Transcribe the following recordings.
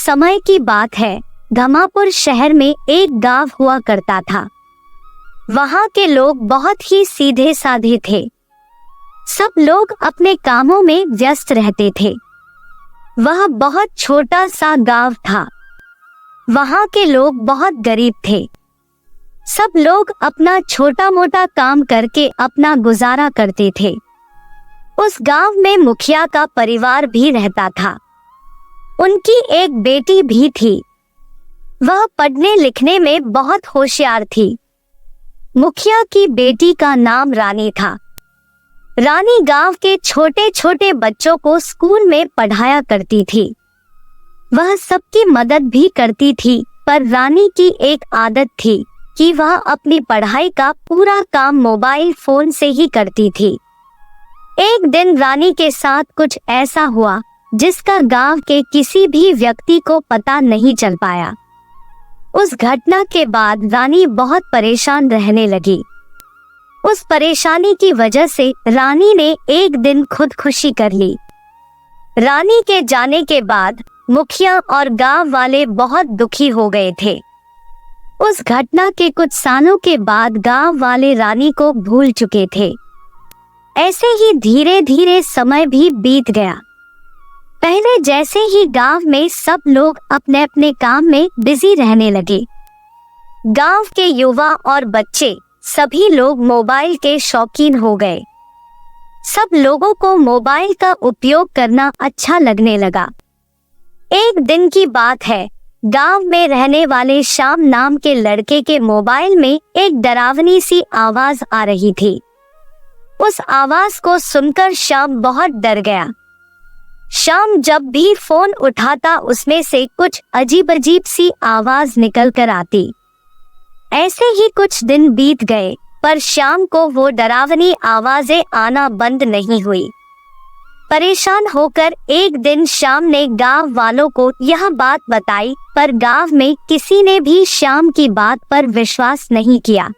समय की बात है। धमापुर शहर में एक गांव हुआ करता था। वहां के लोग बहुत ही सीधे साधे थे। सब लोग अपने कामों में व्यस्त रहते थे। वह बहुत छोटा सा गांव था। वहां के लोग बहुत गरीब थे। सब लोग अपना छोटा मोटा काम करके अपना गुजारा करते थे। उस गांव में मुखिया का परिवार भी रहता था। उनकी एक बेटी भी थी। वह पढ़ने लिखने में बहुत होशियार थी। मुखिया की बेटी का नाम रानी था। रानी गांव के छोटे छोटे बच्चों को स्कूल में पढ़ाया करती थी। वह सबकी मदद भी करती थी, पर रानी की एक आदत थी कि वह अपनी पढ़ाई का पूरा काम मोबाइल फोन से ही करती थी। एक दिन रानी के साथ कुछ ऐसा हुआ जिसका गांव के किसी भी व्यक्ति को पता नहीं चल पाया। उस घटना के बाद रानी बहुत परेशान रहने लगी। उस परेशानी की वजह से रानी ने एक दिन खुदकुशी कर ली। रानी के जाने के बाद मुखिया और गांव वाले बहुत दुखी हो गए थे। उस घटना के कुछ सालों के बाद गांव वाले रानी को भूल चुके थे। ऐसे ही धीरे धीरे समय भी बीत गया। पहले जैसे ही गांव में सब लोग अपने अपने काम में बिजी रहने लगे। गांव के युवा और बच्चे सभी लोग मोबाइल के शौकीन हो गए। सब लोगों को मोबाइल का उपयोग करना अच्छा लगने लगा। एक दिन की बात है, गांव में रहने वाले श्याम नाम के लड़के के मोबाइल में एक डरावनी सी आवाज आ रही थी। उस आवाज को सुनकर श्याम बहुत डर गया। श्याम जब भी फोन उठाता उसमें से कुछ अजीब अजीब सी आवाज निकल कर आती। ऐसे ही कुछ दिन बीत गए, पर श्याम को वो डरावनी आवाजें आना बंद नहीं हुई। परेशान होकर एक दिन श्याम ने गांव वालों को यह बात बताई, पर गांव में किसी ने भी श्याम की बात पर विश्वास नहीं किया।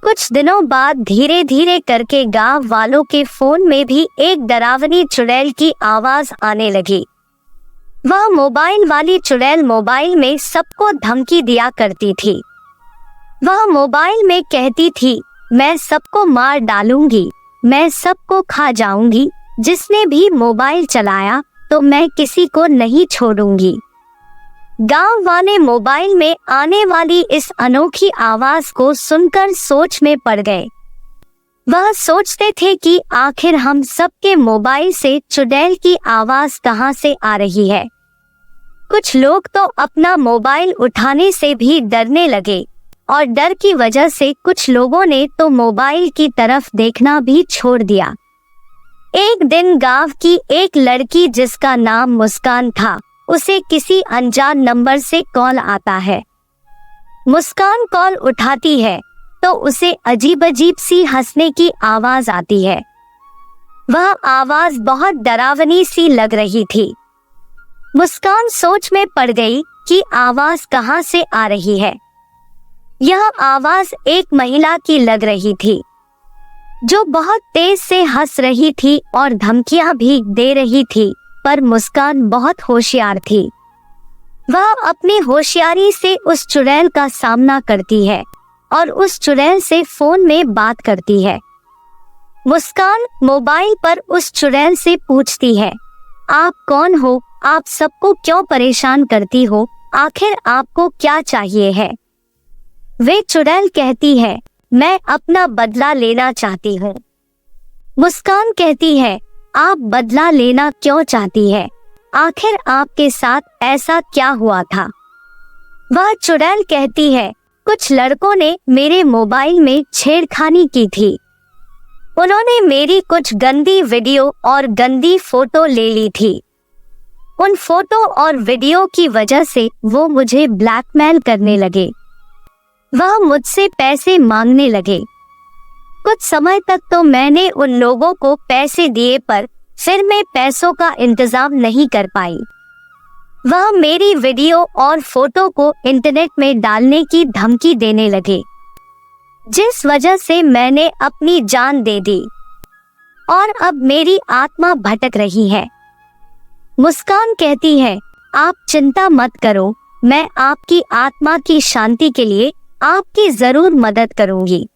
कुछ दिनों बाद धीरे धीरे करके गांव वालों के फोन में भी एक डरावनी चुड़ैल की आवाज आने लगी। वह मोबाइल वाली चुड़ैल मोबाइल में सबको धमकी दिया करती थी। वह मोबाइल में कहती थी, मैं सबको मार डालूंगी, मैं सबको खा जाऊंगी, जिसने भी मोबाइल चलाया तो मैं किसी को नहीं छोड़ूंगी। गांव वाले मोबाइल में आने वाली इस अनोखी आवाज को सुनकर सोच में पड़ गए। वह सोचते थे कि आखिर हम सबके मोबाइल से चुड़ैल की आवाज कहां से आ रही है। कुछ लोग तो अपना मोबाइल उठाने से भी डरने लगे और डर की वजह से कुछ लोगों ने तो मोबाइल की तरफ देखना भी छोड़ दिया। एक दिन गांव की एक लड़की जिसका नाम मुस्कान था, उसे किसी अनजान नंबर से कॉल आता है। मुस्कान कॉल उठाती है तो उसे अजीब अजीब सी हंसने की आवाज आती है। वह आवाज बहुत डरावनी सी लग रही थी। मुस्कान सोच में पड़ गई कि आवाज कहां से आ रही है। यह आवाज एक महिला की लग रही थी, जो बहुत तेज से हंस रही थी और धमकियां भी दे रही थी। पर मुस्कान बहुत होशियार थी। वह अपनी होशियारी से उस चुड़ैल का सामना करती है और उस चुड़ैल से फोन में बात करती है। मुस्कान मोबाइल पर उस चुड़ैल से पूछती है, आप कौन हो? आप सबको क्यों परेशान करती हो? आखिर आपको क्या चाहिए है? वे चुड़ैल कहती है, मैं अपना बदला लेना चाहती हूँ। मुस्कान कहती है, आप बदला लेना क्यों चाहती है? आखिर आपके साथ ऐसा क्या हुआ था? वह चुड़ैल कहती है, कुछ लड़कों ने मेरे मोबाइल में छेड़खानी की थी। उन्होंने मेरी कुछ गंदी वीडियो और गंदी फोटो ले ली थी। उन फोटो और वीडियो की वजह से वो मुझे ब्लैकमेल करने लगे। वह मुझसे पैसे मांगने लगे। कुछ समय तक तो मैंने उन लोगों को पैसे दिए, पर फिर मैं पैसों का इंतजाम नहीं कर पाई। वह मेरी वीडियो और फोटो को इंटरनेट में डालने की धमकी देने लगे, जिस वजह से मैंने अपनी जान दे दी और अब मेरी आत्मा भटक रही है। मुस्कान कहती है, आप चिंता मत करो, मैं आपकी आत्मा की शांति के लिए आपकी जरूर मदद करूंगी।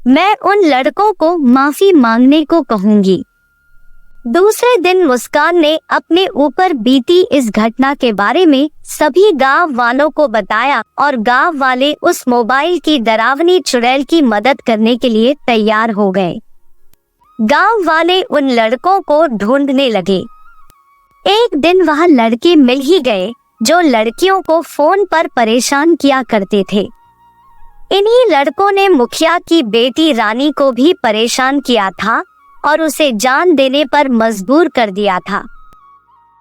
मैं उन लड़कों को माफी मांगने को कहूंगी। दूसरे दिन मुस्कान ने अपने ऊपर बीती इस घटना के बारे में सभी गांव वालों को बताया और गांव वाले उस मोबाइल की डरावनी चुड़ैल की मदद करने के लिए तैयार हो गए। गांव वाले उन लड़कों को ढूंढने लगे। एक दिन वह लड़के मिल ही गए जो लड़कियों को फोन पर परेशान किया करते थे। इन्हीं लड़कों ने मुखिया की बेटी रानी को भी परेशान किया था और उसे जान देने पर मजबूर कर दिया था।